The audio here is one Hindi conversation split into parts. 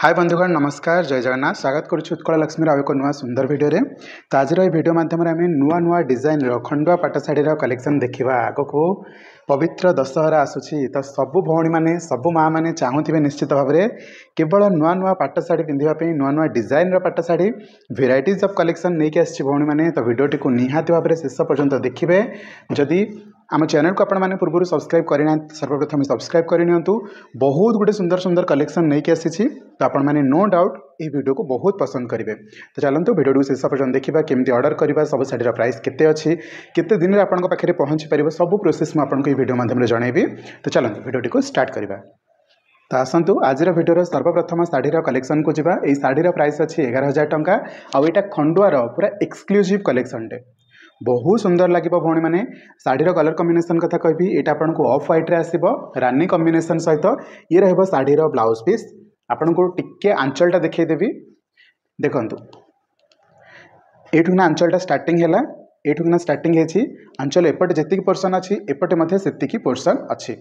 हाय बंधुगण नमस्कार जय जगन्नाथ स्वागत करुच्ची उत्कल लक्ष्मी आउ एक नुआ सुंदर वीडियो रे। तो आज भिडियो माध्यम आम नुआ नुआ डिजाइन खंडुआ पाट शाढ़ी कलेक्शन देखा। आग को पवित्र दशहरा आसूची तो सबू भौणी मैंने सबू माँ मैंने चाहूबे निश्चित भाव में केवल नुआ नुआ पाट शाढ़ी पिंधापी नुआ नुआ डिजाइन पाट शाढ़ी भेराइटीज ऑफ कलेक्शन नहीं आसी भौणी मैंने। तो वीडियोटी को निहाती भाव में शेष पर्यंत देखिए। जदि आम चैनल को आपने पूर्व सब्सक्राइब करना सर्वप्रथम सब्सक्राइब करनी। बहुत गुटे सुंदर सुंदर कलेक्शन नहीं आसी तो आपण मैंने नो डाउट ये वीडियो को बहुत पसंद करेंगे। तो चलते वीडियो को शेष पर्यटन देखा केमती ऑर्डर करवा सब शाढ़ीर प्राइस केते अच्छी केते दिन में आपंक पाखे पहुँची पार सब प्रोसेस मुझे वीडियो माध्यम जनइबी। तो चलते वीडियो को स्टार्ट करवा। तो आसतु आज भिडियो सर्वप्रथम शाढ़ीर कलेक्शन को जीवा। ये शाढ़ीर प्राइस अच्छी 11,000 टंका। आउ यहाँ खंडुआर पूरा एक्सक्लूसिव कलेक्शन टे बहुत सुंदर लगे भौणी मैंने। शाढ़ीर कलर कॉम्बिनेशन कथा कहि यहाँ आपन को ऑफ व्हाइट रे आसीबो रानी कॉम्बिनेशन सहित ये रहिबो शाढ़ीर ब्लाउज पीस। आपन को टिके आंचलटा देखै देबी देखंतु एठुना आंचलटा स्टार्टिंग हैला एठुना स्टार्टिंग हेछि आंचल एपटे जेतिकी पोर्शन अछि एपटे मध्ये सेतिकी पोर्शन अछि।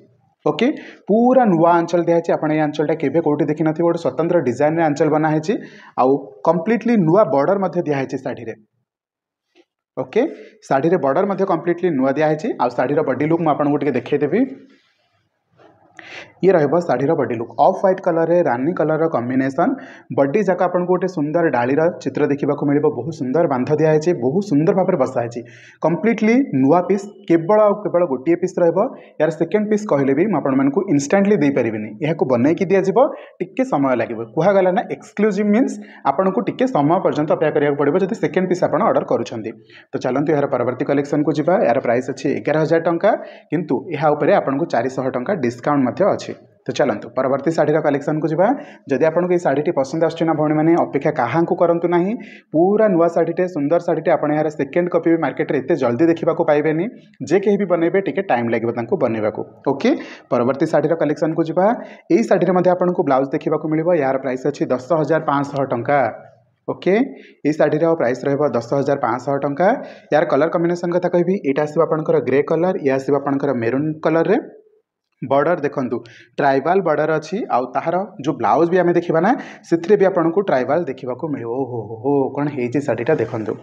ओके पूरा नुआ आंचल दिखाई आपन ये आंचलटा केबे कोठी देखि नथि गोटे स्वतंत्र डिजाइन रे आंचल बना हेछि आउ कंप्लीटली नुआ बॉर्डर मध्ये दिया हेछि शाढ़ी रे। ओके शाढ़ी रे बॉर्डर मध्ये कंप्लीटली नुआ दिया हेछि आउ शाढ़ीर बॉडी लुक मु आपन को टिके देखै देबी। ये रहिबो शाढ़ीर body look of white colour रे रानी कलर कॉम्बिनेशन बॉडी जाक आपन को गोटे सुंदर डालीर चित्र देखा मिलिबो। बहुत सुंदर बांध दिया है बहुत सुंदर भाव में बसा है कंप्लीटली नुआ पीस केवल गोटे पीस रहिबो। यार सेकेंड पीस कहले भी आपण मानकु इंस्टेंटली दे परिबिनी यहाकू बनै कि दिया जिवो टिके समय लागिबो। कुहा गला ना एक्सक्लूसिव मींस आपण को टिके समय पर्यंत अपेक्षा करिया पड़िबो जदि सेकेंड पीस आपण ऑर्डर करूछंती। तो चलंतु यार परवर्ती कलेक्शन को जीवा। यार प्राइस अछि 11,000 टंका किंतु यहा ऊपर आपण को 400 टंका डिस्काउंट मध्ये अछि। तो चलते परवर्ती शाढ़ीर कलेक्शन को जीवा। जदि आपको ये शाढ़ी पसंद आसना भौणी मैंने अपेक्षा क्या करंतु नहीं पूरा नुआ शाढ़ीटे सुंदर शाढ़ीटे आप यार सेकेंड कॉपी भी मार्केट में एत जल्दी देखा पाइबेनी जे कहीं भी बनइबे टिके टाइम लगे बनइबा को। ओके परवर्ती शाढ़ीर कलेक्शन को जीवा। यही शाढ़ी में आपको ब्लाउज देखा मिले। यार प्राइस अच्छी 10,500 टंका। ओके ये शाढ़ीर प्राइस रहिबो 10,500 टंका। यार कलर कॉम्बिनेशन कथा कहि एटा आसीबो आपनकर ग्रे कलर या आसीबो आपनकर मेरून कलर रे बॉर्डर देखंतु ट्राइबाल बॉर्डर अच्छी आउ ताहार जो ब्लाउज भी आम देखा ना से भी आपन को ट्राइबाल देखा मिले। ओहो हो कौन है शाढ़ीटा देखंतु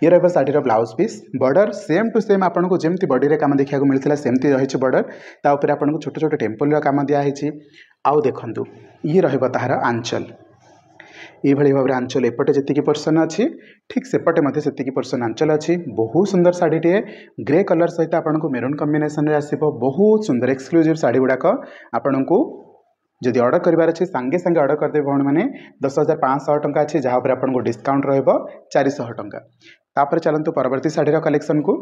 ये रहिबो शाढ़ीर blouse piece border same to same आपन को जेमती बॉडी रे काम देखा मिलता सेमती रही बॉर्डर ता ऊपर आपन को छोटे छोटे टेम्पल काम दिखाई। आउ देखंतु ये रहिबो ताहार आंचल ये भाव में आंचल एपटे जी पोर्सन अच्छी ठीक सेपटे मध्य से पोर्सन आंचल अच्छी। बहुत सुंदर शाढ़ीटे ग्रे कलर सहित आपन को मेरून कॉम्बिनेशन रे आसीबो। बहुत सुंदर एक्सक्लूसिव शाढ़ी गुड़ाक आपन को जदि ऑर्डर करार अच्छे सांगे सांगे ऑर्डर करदे भौणी मैंने 10,500 टंका अच्छी जहाँ पर आपन को डिस्काउंट रहिबो 400 टंका। तापर चलंतु परवर्ती शाढ़ीर कलेक्शन को।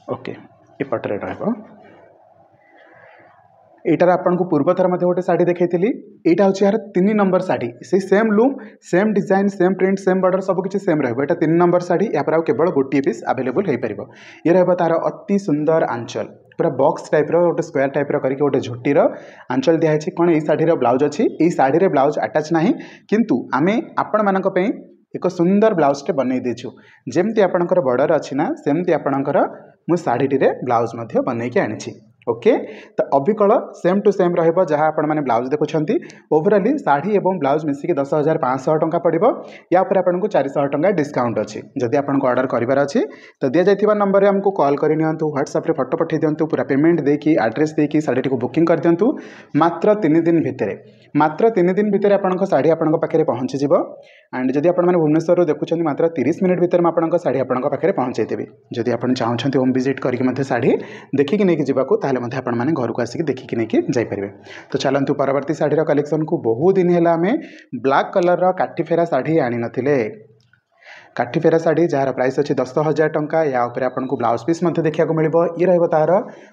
ओके एपटे रहिबो एटार आपन को पूर्व थर गोटे शाढ़ी देखी यहाँ हूँ यार 3 नंबर शाढ़ी से same look same design same print same border सबकि सेम रहा। 3 नंबर शाढ़ी या केवल गोटे पीस आवेलेबल हो पार। ये रहा तार अति सुंदर आंचल पूरा बॉक्स टाइप रोटे स्क्वायर टाइप करके गोटे झोटीर आंचल दिखाई। कौन ये शाढ़ीर ब्लाउज अच्छी ये शाढ़ी ब्लाउज अटैच ना किंतु आम आपण मान एक सुंदर ब्लाउजटे बनई देछु जमती आपणकर बॉर्डर अच्छी ना सेमती आपणकर मु शाढ़ीटी ब्लाउज बनईकी आनी। ओके तो अबिकल सेम टू सेम रहिबो जहाँ आपण माने ब्लाउज देखुछंती। ओवरऑली साड़ी एवं ब्लाउज मिसिक 10,500 टंका पड़िबो। या पर आपन को 400 टंका डिस्काउंट अच्छी। जदि आपन को ऑर्डर करिवार अछि तो दिया जाइथिबा नंबर रे हमको कॉल करि नियंतु व्हाट्सएप रे फोटो पठै दियंतु पूरा पेमेंट देकी एड्रेस देकी साड़ी को बुकिंग कर दियंतु। मात्र 3 दिन भितर आपन को साड़ी आपन को पाखे पहुँची जिवो। एंड जदि आपण माने भुवनेश्वर देखुछंती मात्र 30 मिनिट भितर म आपन को साड़ी आपन को पाखे पहुँचाई देबी। जदि आपण चाहउछंती होम विजिट करके मथे साड़ी देखिक नेकी जिबाको ताहले मथे आपण माने घर को आसिक देखिक नेकी जाई परिबे। तो चलंतु परवर्ती शाढ़ीर कलेक्शन को। बहुत दिन है आम ब्लैक कलर काठी फेरा शाढ़ी आनी नथिले काठी फेरा शाढ़ी जार प्राइस अच्छी 10,000 टंका। या ऊपर आपन को ब्लाउज पीस देखा मिले। ये रहिबो तार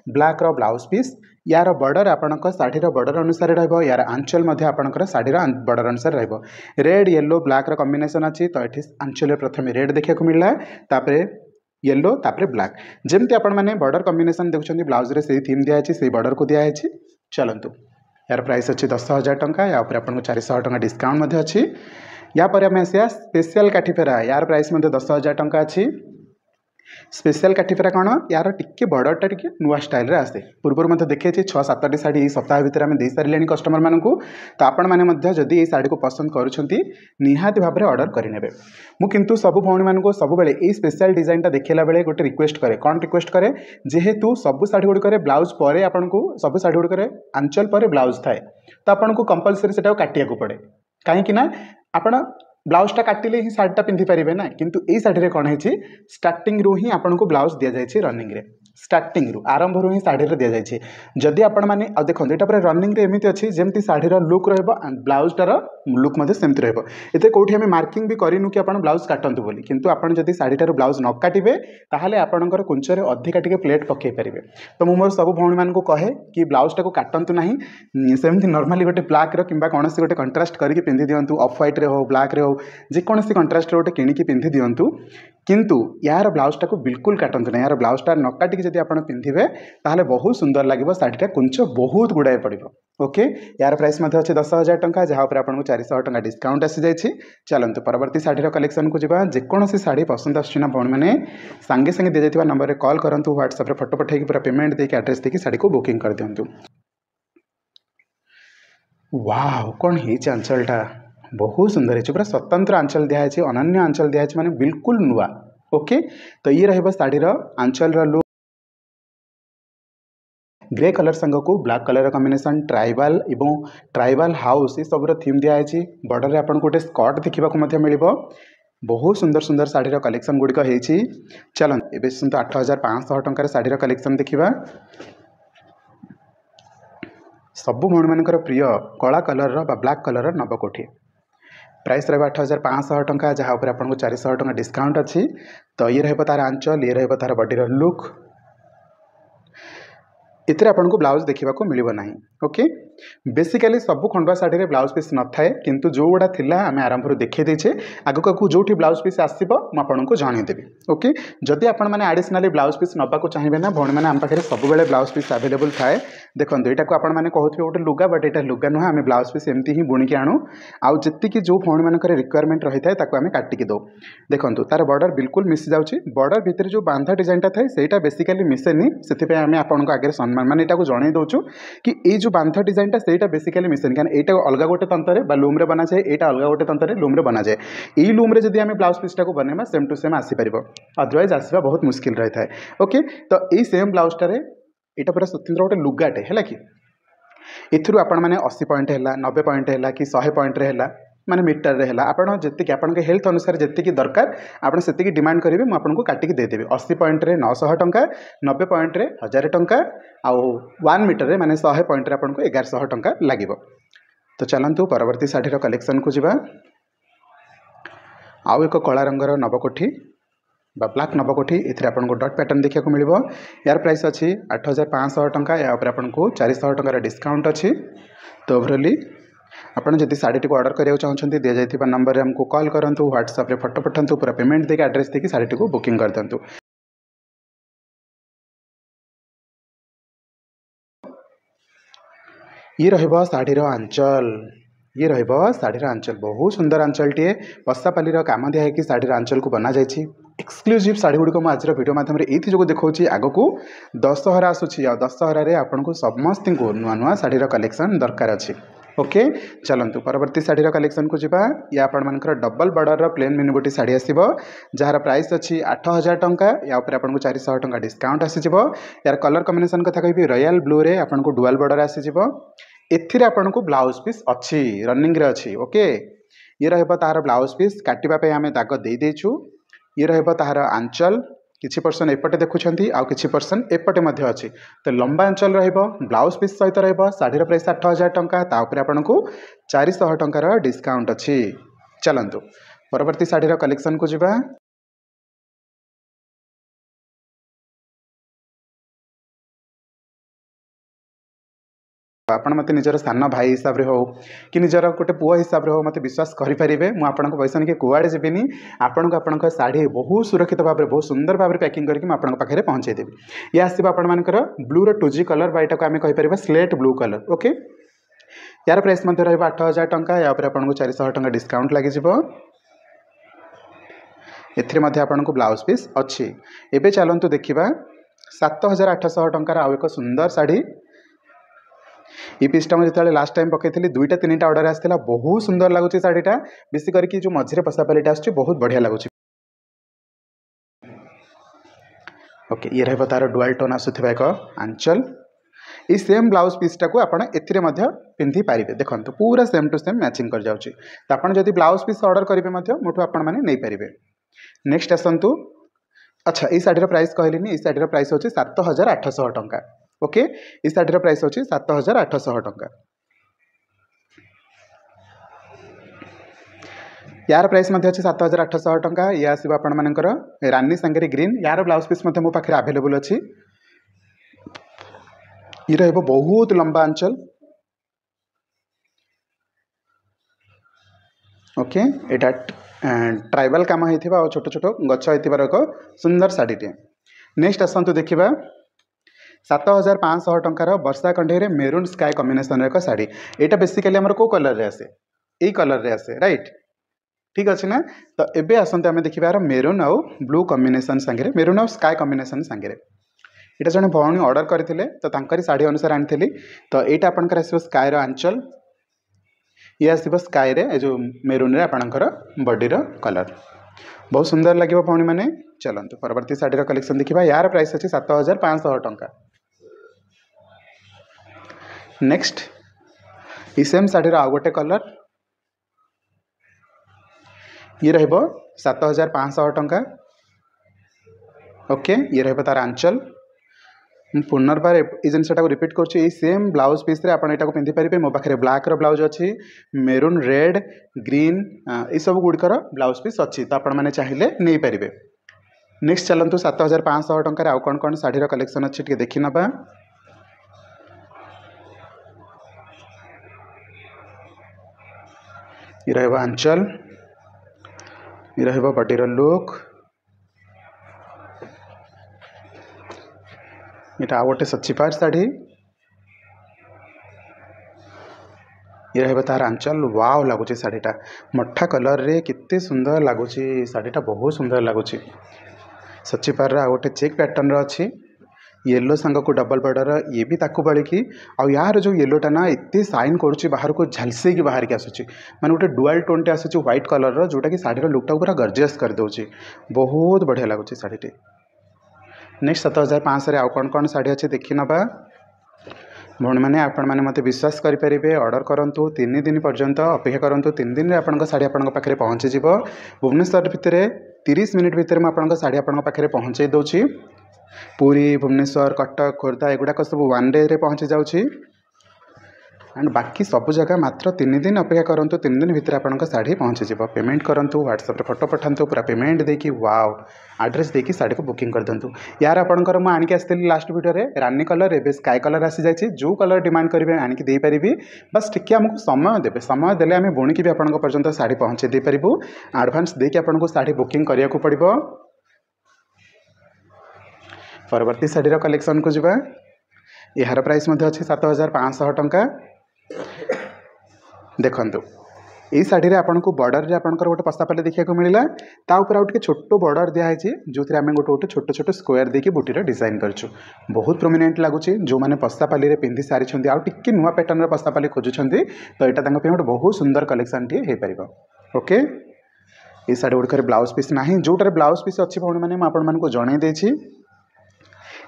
ब्लैक रो ब्लाउज पीस यार बॉर्डर आपनक शाढ़ीर बॉर्डर अनुसार रहिबो। यार आंचल आपनकर शाढ़ीर बॉर्डर अनुसार रहिबो। रेड येलो ब्लैक रो कॉम्बिनेशन अच्छी तो ये आंचल प्रथम रेड देखा मिलला तापरे येलो तापरे ब्लैक जमती आपण माने बॉर्डर कॉम्बिनेशन देखुछंती ब्लाउज रे से थीम दिया है से बॉर्डर को दिया है। चलंतु यार प्राइस अच्छी 10,000 टंका। या ऊपर आपन को 400 टंका डिस्काउंट मध्ये अच्छी। या पर आम आसिया स्पेशल काठी फेरा यार प्राइस 10,000 टंका अच्छी। स्पेशल काठीफेरा कौन यार टिके बड़टा टिके नुआ स्टाइल रे आसे पूर्व मत देखे 6-7टी शाढ़ी सप्ताह भितर आम दे सारे कस्टमर मानक तो आपण मैंने जदि ये शाढ़ी को पसंद करुँच निहाती भाव में ऑर्डर करेंगे मुझे सब भौणी मानक सब ये स्पेशल डिजाइन देखला बेले गोटे रिक्वेस्ट करे कौन रिक्वेस्ट करे जेहेतु सब शाढ़ी गुड़िक ब्लाउज पर आपन को सब शाढ़ी गुड़िक आंचल पर ब्लाउज थाए तो आपन को कंपलसरी से काटिया पड़े कहीं आपण ब्लाउजटा काटिले ही शाढ़ीटा पिंधि पारे ना किंतु ये शाढ़ी कौन है स्टार्टिंग रु ही आपन को ब्लाउज दि जाए रनिंग रे स्टार्टिंग रु आरंभ रु ही शाढ़ी दि जाए जदि आपण मैंने देखो यहाँ पर रनिंग रे एमती अच्छी जमी शाढ़ीर लुक ब्लाउजटार लुक सेमती रही कौटी आम मार्किंग भी करूँ कि आप ब्लाउज काटतु बोली किंतु आपड़ जब शाढ़ीटार ब्लाउज न काटे ताहले आपणकर कुंचरे अधिका टिके प्लेट पकई पारे तो मुझे मोर सब भौणी मानक कहे कि ब्लाउजटा को काटतु ना सेमती नॉर्मली गोटे ब्लैक रो किंबा कौन गोटे कंट्रास्ट करके पिंधि दिंतु ऑफ व्हाइट रे हो ब्लैक रे हो जेकोसी कंट्रास्ट गोटे किणिकी पिंधि दिंतु किंतु यार ब्लाउजटा को बिल्कुल काटतु ना यार ब्लाउजटा न काटिक जब आप पिंधे ताहले बहुत सुंदर लगे शाढ़ीटा कुंच बहुत गुड़ाए पड़ो ओके यार प्राइस अच्छे 10,000 टंका जहाँ पर आपको 400 टंका डिस्काउंट आसी जाइए चलते परवर्ती शाढ़ीर कलेक्शन को जावा जेकोसी शाढ़ी पसंद आसना भौणी मैंने सांगे सांगे दी जाइए नंबर में कॉल करूँ व्हाट्सएप फोटो पठेक पूरा पेमेंट देके एड्रेस देके शाढ़ी को बुकिंग कर दिंतु। वाव कौन है आंचलटा बहुत सुंदर है पूरा स्वतंत्र आंचल दिखाई अनन्य आंचल दिखाई माने बिल्कुल नुआ ओके तो ये रही शाढ़ीर आंचल लुक ग्रे कलर संग को black colour combination tribal house ये सब थीम दिखाई बॉर्डर आपन गोटे स्कर्ट देखा मिल बहुत सुंदर सुंदर शाढ़ीर कलेक्शन गुड़िक होती चलते ए सुन 8,500 टंकार शाढ़ीर कलेक्शन देखा सबु भौणी मानकर प्रिय कला कलर ब्लैक कलर नवकोठी प्राइस रहा 8,500 टंका जहाँ पर आपको 400 टंका डिस्काउंट अच्छी तो ये रहा तार आंचल ये रहा तार बॉडीर लुक इतने आपको ब्लाउज देखा मिलना ना ओके बेसिकाली सब खंडुआ शाढ़ी ब्लाउज पीस न थाए किंतु जो गुड़ा थिला आम आरंभ देखे देचे आगक जो ब्लाउज पीस आसो मुझे जनईदेवी ओके जदि आप आडिशनाली ब्लाउज पीस नाक चाहिए ना भौणी मैंने आम पाखे सब ब्लाउज पीस आवेलेबल थाए देखो यहाँ को आपने कहते गोटे लुगा बट यहाँ लुगा नुह आम ब्लाउज पीस एमती ही बुणिकी आणु आउ जी जो भौणी मान रिक्वायरमेंट रही है आम काटिकी दो देखो तार बॉर्डर बिल्कुल मिसी जाऊँगी बॉर्डर भितर जो बांधा डिजाइनटा थाए सहीटा बेसिकाली मिसेनी से आम आपको आगे सम्मान माने यहाँ जन दौचु कि ये जो बांधा डिजाइनटा सहीटा बेसिकाली मिसेनी कारण यहाँ अलग गोटे तंत्र बा लूम्रे बना जाए यहाँ अलग गोटे तंत्र लूम्रे बना जाए यही लूम्रे जब आम ब्लाउज पीसटा को बनवा सेम टू सेम आसीपर अदरवाइज आसवा बहुत मुस्किल रही है ओके तो यही सेम ब्लाउजटारे यहाँ पूरा स्वतंत्र गोटे लुगाटे है कि एथुरु आपण मैंने 80 पॉइंट है 90 पॉइंट है कि 100 पॉइंट है माने मीटर रे है आपड़ जी आप हेल्थ अनुसार जी दरकार आप से डिमांड करेंगे मुझे आपको काटिकी देदेवी 80 पॉइंट रे 900 टंका 90 पॉइंट रे 1000 टंका आउ 1 मीटर रे माने 100 पॉइंट रे आपको 1100 टंका लगे तो चलतु परवर्ती शाढ़ीर कलेक्शन को जावा आउ एक कला रंगर नवकोठी ब्लैक नवकोठी इथे आपको डॉट पैटर्न देखा मिल यार प्राइस अच्छी 8,500 टंका या आपको 400 टंकार डिस्काउंट अच्छी तो ओवरअली आपड़ जब शाढ़ी को ऑर्डर करने चाहते दि जाइए नंबर में हमको कॉल करूँ व्हाट्सएप फोटो पठातु पूरा पेमेंट देके एड्रेस देके शाढ़ी को बुकिंग कर दिंतु। ये रहिबा शाढ़ीर आंचल ये रहिबा शाढ़ीर आंचल बहुत सुंदर आंचल टे पशापाली काम दिखाई कि शाढ़ीर आंचल को बना जाए एक्सक्लूसिव शाढ़ी गुड़िक आज वीडियो मध्यम ये जो देखा आग को दशहरा आसूसी दशहर आपको समस्त नुआ नुआ शाढ़ीर कलेक्शन दरकार अच्छी ओके चलतु परवर्ती शाढ़ीर कलेक्शन को जावा या आपर डबल बॉर्डर प्लेन मिनीबुटी शाढ़ी आसो जार प्राइस अच्छी 8,000 टंका या आपको 400 टंका डिस्काउंट आसीज यार कलर कॉम्बिनेशन कथा कहि रॉयल ब्लू रे आपको डुअल बॉर्डर आसीज एथिरे आपको ब्लाउज पीस अच्छी रनिंग रे अच्छी ओके ये रहिबा तार ब्लाउज पीस काटिबा पे आमे दाग दे देछु ये रहिबा तार आंचल किछि पर्सन एपटे देखुछंती आउ किछि पर्सन एपटे मध्य अच्छी तो लंबा आंचल रहिबा ब्लाउज पीस सहित रहिबा शाढ़ीर प्राइस 8,000 टंका ता ऊपर आपको 400 टंकार डिस्काउंट अच्छी चलतु परवर्ती शाढ़ीर कलेक्शन को जावा आपण मत निजर सान भाई हिसाब रे हो कि निजर गोटे पुआ हिसाब रे हो मत विश्वास करेंगे मुझे पैसा नहीं कुआड़े जीविनी आपको शाढ़ी बहुत सुरक्षित भाव में बहुत सुंदर भाव में पैकिंग करके आपको पाखे पहुँचेदेवी ये आसो आपर ब्लू रो 2G कलर बाईटा को आम कहीपर स्लेट ब्लू कलर ओके यार प्राइस रहा 8,000 टंका या आपको 400 टंका डिस्काउंट लगे एथिरे मध्य आपनको ब्लाउज पीस अच्छी। एबे चलंतु देखिबा 7800 टंकार आउ एक सुंदर साड़ी। ये पीसटा मुझे जो लास्ट टाइम पकई दुईटा तीन ऑर्डर आसाला बहुत सुंदर लगुच शाढ़ीटा बेसी करके जो मझे पसापालीटा आस बहुत बढ़िया लगुच। ओके ये रहा तार डुआल टोन आसुवा एक आंचल। ये सेम ब्लाउज पीसटा को आपड़ ए पिंधि पारे देखो पूरा सेम टू सेम मैचिंग कर जाऊँगी। तो आपड़ जब ब्लाउज पीस ऑर्डर करेंगे मोठू आपण मैंने नहीं पारे। नेक्स्ट आसतु। अच्छा ये शाढ़ीर प्राइस कहली ये शाढ़ीर प्राइस होची 7800 टंका। ओके ये शाढ़ीर प्राइस होची 7800 टंका। यार प्राइस अच्छे 7800 टंका। ये आसो आपण मानकर रानी सांगे ग्रीन। यार ब्लाउज पीस मो पाखे आवेलेबल अच्छी। ये रहिबो बहुत लंबा आंचल। ओके एटा ट्राइबल काम होता छोट छोट गच होतार एक सुंदर शाढ़ीटे। नेक्स्ट आसतु देखा 7500 टंकार वर्षा कंढे मेरून स्काई कॉम्बिनेशन एक शाढ़ी। यहाँ बेसिकली आमर को कलर रे आसे यही कलर रे आसे राइट ठीक अच्छे ना। तो एबे आसते आम देखा मेरून आउ ब्लू कॉम्बिनेशन सांगे मेरून आउ स्काई कॉम्बिनेशन सांगे यहाँ जड़े भौणी ऑर्डर करते तो तांकरी शाढ़ी अनुसार आनी। तो यहाँ आपंकर आसो स्कायर आंचल। ये आसो स्काई रे जो मेरून रे आपणकर बॉडीर कलर बहुत सुंदर लगे भौणी मैंने। चलते परवर्ती शाढ़ीर कलेक्शन देखा। यार प्राइस अच्छे 7500 टंका। नेक्स्ट ये सेम शाढ़ीर आउ गोटे कलर। ये रहिबो 7500 टंका। ओके ये रहिबो तार आंचल। पुनर्बार ये जिनटा रिपीट कर सेम ब्लाउज पीस रे आपण एटा पिंधि पारे। मो पाखे ब्लैक रो ब्लाउज अच्छी मेरून रेड ग्रीन ये सब गुड़िकर ब्लाउज पीस अच्छी। तो आपण मैंने चाहिए नहीं पारे। नेक्स्ट चलतु 7500 टंकार आउ कौन कौन शाढ़ीर कलेक्शन अच्छी टे देखी नबा। ये रहिबो आंचल। ये रहिबो बॉडीर लुक। यहाँ आ गोटे सचिपार शाढ़ी। ये रहिबो तार आंचल। वाव लगुच शाढ़ीटा मठा कलर रे कितने सुंदर लगुच शाढ़ीटा बहुत सुंदर लगुच। सचिपार आ गोटे चेक पैटर्न अच्छी येलो सांग को डबल बॉर्डर ये भी ताकू बड़ी आ यार जो येलोटा ना एत साइन करुच्ची बाहर को झलसे की बाहर की आसूँ माने गोटे डुआल टोनटे आसूँ व्हाइट कलर जोटा कि शाढ़ीर लुकटा पूरा गर्जियस कर दूची बहुत बढ़िया लगुच शाढ़ीटी। नेक्स्ट 7500 आउ कौन कौन शाढ़ी अच्छे देखी नबा। भौणी मैंने आपण मैंने मत विश्वास करेंगे ऑर्डर करूँ 3 दिन पर्यंत अपेक्षा करूँ 3 दिन में आपंक शाढ़ी आपण पाखे पहुँची भुवनेश्वर भितर 30 मिनिट भितर मुझे शाढ़ी आपण पाखे पहुँचे दूची। पुरी भुवनेश्वर कटक खोर्धा एगुड़ाक सब 1 डे रे पहुँची जाऊँगी। एंड बाकी सब जगह मात्र 3 दिन अपेक्षा करूँ 3 दिन भितर आपंक शाढ़ी पहुँची पेमेंट करूँ व्हाट्सएप फोटो पठातु पूरा पेमेंट देकी वाव एड्रेस देकी शाढ़ी को बुकिंग कर दिंतु। यार आपंकर मुझे आनिक आसती लास्ट वीडियो रे रानी कलर एवं स्काई कलर आसी जाइए जो कलर डिमांड करेंगे आनिक दे पारि बस टिके आमको समय देवे समय देले आम बुणिकी भी आपंक पर्यंत शाढ़ी पहुँचे दे पारिबु। एडवांस देकी आपको शाढ़ी बुकिंग करिया को पड़िबो। परवर्ती शाढ़ीर कलेक्शन को जीवा। यार प्राइस अच्छे 7500 टंका। देखंतु ये शाढ़ी आपको बॉर्डर रे आपंकर गोटे पसापाली देखा मिलला ताऊपर आउ छोट बॉर्डर दिखाई जो आम गोटे गोटे छोट छोट स्क्वायर देकी बुटीर डिजाइन करछु बहुत प्रोमिनेंट लगुच। जो मैंने पसापाली पिंधि सारी आउ टिके नुआ पैटर्न पसापाली खोजुंट तो यहाँ गोटे बहुत सुंदर कलेक्शन टी हो पार। ओके ये शाढ़ी गुड़िक ब्लाउज पीस ना जोटार ब्लाउज पीस अच्छी भौणी मैंने आपको जन देछि।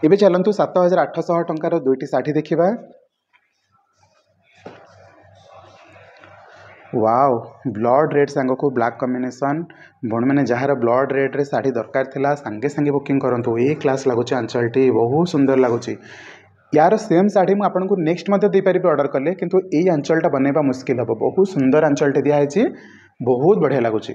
एबे चलतु 7800 टंकार दुईटी शाढ़ी देखा। वाव ब्लड रेड सांग को ब्लैक कॉम्बिनेशन भौणी मैंने जार ब्लड रेड रे शाढ़ी दरकार थिला सांगे सांगे बुकिंग करंतु ए क्लास लगुच आंचलटी बहुत सुंदर लगुच। यार सेम शाढ़ी मुझे आपको नेक्स्ट दे पारि ऑर्डर कले किंतु ये आंचलटा बनैबा मुश्किल हम बहुत सुंदर आंचलटे दिखाई बहुत बढ़िया लगुच।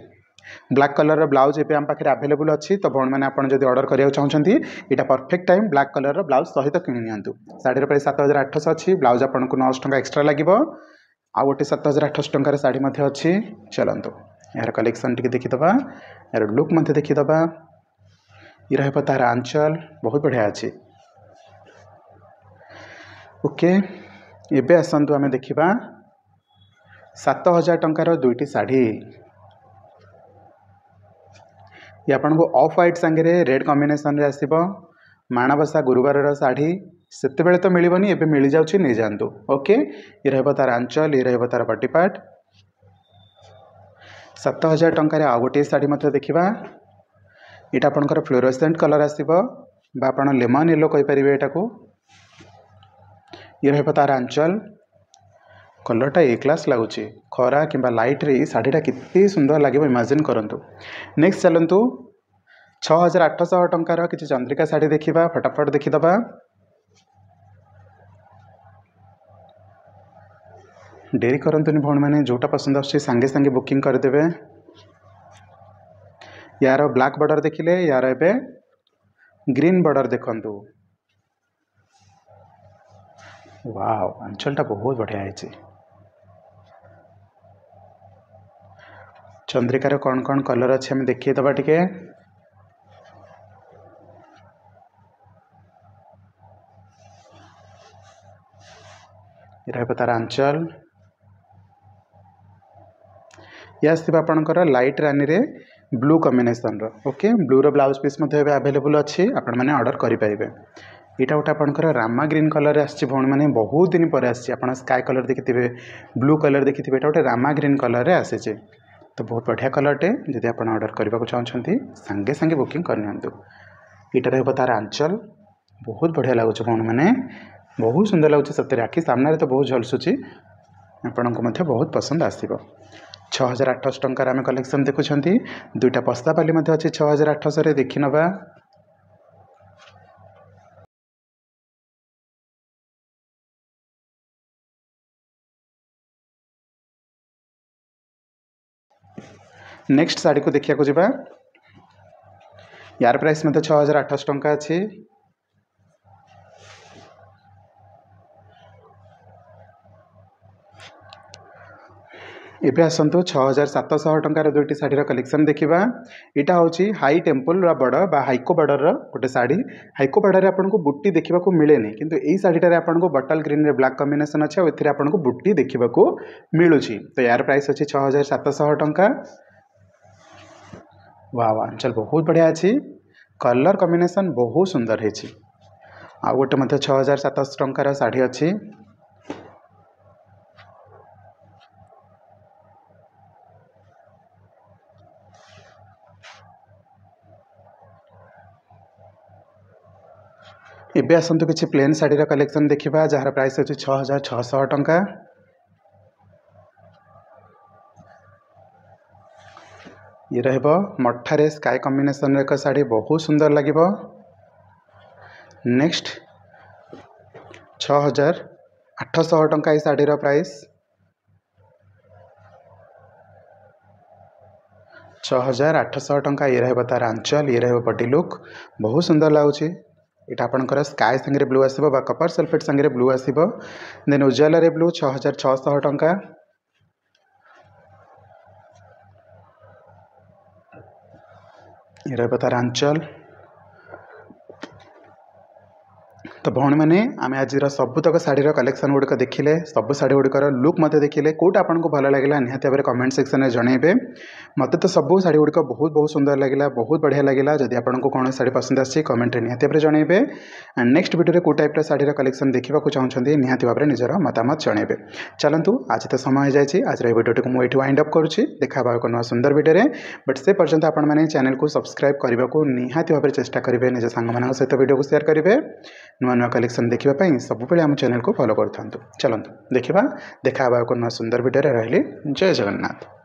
ब्लैक कलर ब्लाउज एवं आम पाखे आवेलेबल अच्छी। तो भौणी मैंने आपड़ जब ऑर्डर करा चाहते यहाँ perfect time black colour blouse सहित किणी नियंतु। शाढ़ीर प्राइस 7800 अच्छी ब्लाउज आपको 900 टंका एक्सट्रा लगे आ गोटे 7800 टंकार शाढ़ी अच्छी। चलतु यार कलेक्शन टी देखीदबा यार लुक देखीदबा। ये रहिबो तार आंचल बहुत बढ़िया अच्छी। ओके एबे आसतु आम देखा 7000 टंकार दुईटी शाढ़ी। ये आपको ऑफ व्हाइट सांगे रेड कॉम्बिनेशन रे आसीबो माणबसा गुरुवार साड़ी से तो मिलबनी एबे मिल जाउछि नहीं जानतु। ओके ये रहबो तार आंचल ये रहबो तार बॉडी पार्ट 7000 टंका आउ गोटे शाढ़ी मत देखा यहाँ आपंकर फ्लोरोसेंट कलर आसो आपड़ लेमन येलो कहींपर यहाँ ये रहा तार आंचल कलरटा ए क्लास लगुच खरा कि लाइट रे शाढ़ीटा कितनी सुंदर लगे इमेजिन करूँ। नेक्स्ट चलतु 6800 टंकार किसी चंद्रिका शाढ़ी देखा फटाफट देखीदबा। डेरी करंतुनी भौणी मैंने जोटा पसंद आछे सांगे सांगे बुकिंग करदेवे। यार ब्लैक बॉर्डर देखिले यार एबे ग्रीन बॉर्डर देखंतु वाओ अंचलटा बहुत बढ़िया है। चंद्रिकार कौन कौन कलर अच्छे हमें देखिए दबा टिके तार आंचल या आपंकर लाइट रानी रे ब्लू कॉम्बिनेशन रो ओके ब्लू रो ब्लाउज पीस अवेलेबल अच्छी आपण मैंने ऑर्डर करेंगे। यहाँ गोटे आपंकर रामा ग्रीन कलर आसी भौणी मैंने बहुत दिन पर आसी स्काई कलर देखिथे ब्लू कलर देखिथे यहाँ गोटे रामा ग्रीन कलर आसी तो बहुत बढ़िया कलरटे जदि आप ऑर्डर करने को चाहते सांगे सांगे बुकिंग करनी। यहाँ रहा तार आंचल बहुत बढ़िया लगुच भौणी मैंने बहुत सुंदर लगुच सत्य आखि सामने तो बहुत झलसुची आपण को बहुत पसंद आसो। 6800 टंकार आम कलेक्शन देखुं दुईटा पस्ता पाली अच्छी 6800 देखी नवा। नेक्स्ट साड़ी को देखा जा यार प्राइस मत 6800 टंका अच्छी। एबे आसतु 6700 टंकार दुईटी शाढ़ीर कलेक्शन देखा। यहाँ हूँ हाई टेम्पल बॉर्डर बा हाइको बॉर्डर गोटे शाढ़ी हाइको बॉर्डर आपको बुट्टी देखा मिलेनि किंतु यही शाढ़ीटार आपको बटल ग्रीन रे ब्लैक कॉम्बिनेशन अच्छे और आपको बुट्टी देखा मिलूँ। तो यार प्राइस अच्छी 6700 टंका। वाह आंचल बहुत बढ़िया अच्छी कलर कॉम्बिनेशन बहुत सुंदर है। आ गोटे मत 6700 टंकार शाढ़ी अच्छी। एबे आसतु किसी प्लेन शाढ़ीर कलेक्शन देखा जार प्राइस अच्छी 6600 टंका। ये रहिबो मठारे स्काई कॉम्बिनेशन एक शाढ़ी बहुत सुंदर लगिबो। नेक्स्ट 6800 टंका ये शाढ़ीर प्राइस 6800 टंका। ये रहिबो तार आंचल ये रहिबो बॉडी लुक बहुत सुंदर लगुच। यहाँ आपंकर स्काई सांगे ब्लू आसो कपर सल्फेट सांगे ब्लू आसो देन उजाला रे ब्लू 6600 टंका। ये रहिबो तार आंचल। तो भौणी मैंने आम आज सबुतक शाढ़ीर कलेक्शन गुड़िक देखिले सब शाढ़ी गुड़िकर लुक मत देखिले कौटा आपको भल लगे निहाती भाव कमेंट सेक्शन में जनइबे। मत तो सब शाढ़ी गुड़िक बहुत बहुत सुंदर लगे बहुत बढ़िया लगे जदि आपको कौन शाढ़ी पसंद आसी कमेंट निहाती भाव जनइबे। एंड नेक्स्ट वीडियो कौ टाइप शाढ़ीर कलेक्शन देखा चाहते निहाती भाव निजर मतामत जनइबे। चलतु आज तो समय हो जाए आज वीडियो को मुझे वाइंड अप करुँची देखा एक नुआ सुंदर वीडियो बट से पर्यंत आपने चैनल को सब्सक्राइब करने को निहाती भाव चेष्टा करेंगे निज सांग सहित वीडियो को शेयर करेंगे नुआ नुआ कलेक्शन देखा सब आम चैनल को फॉलो करथांतु। चलतु देखा एक नुआ सुंदर वीडियो रही। जय जगन्नाथ।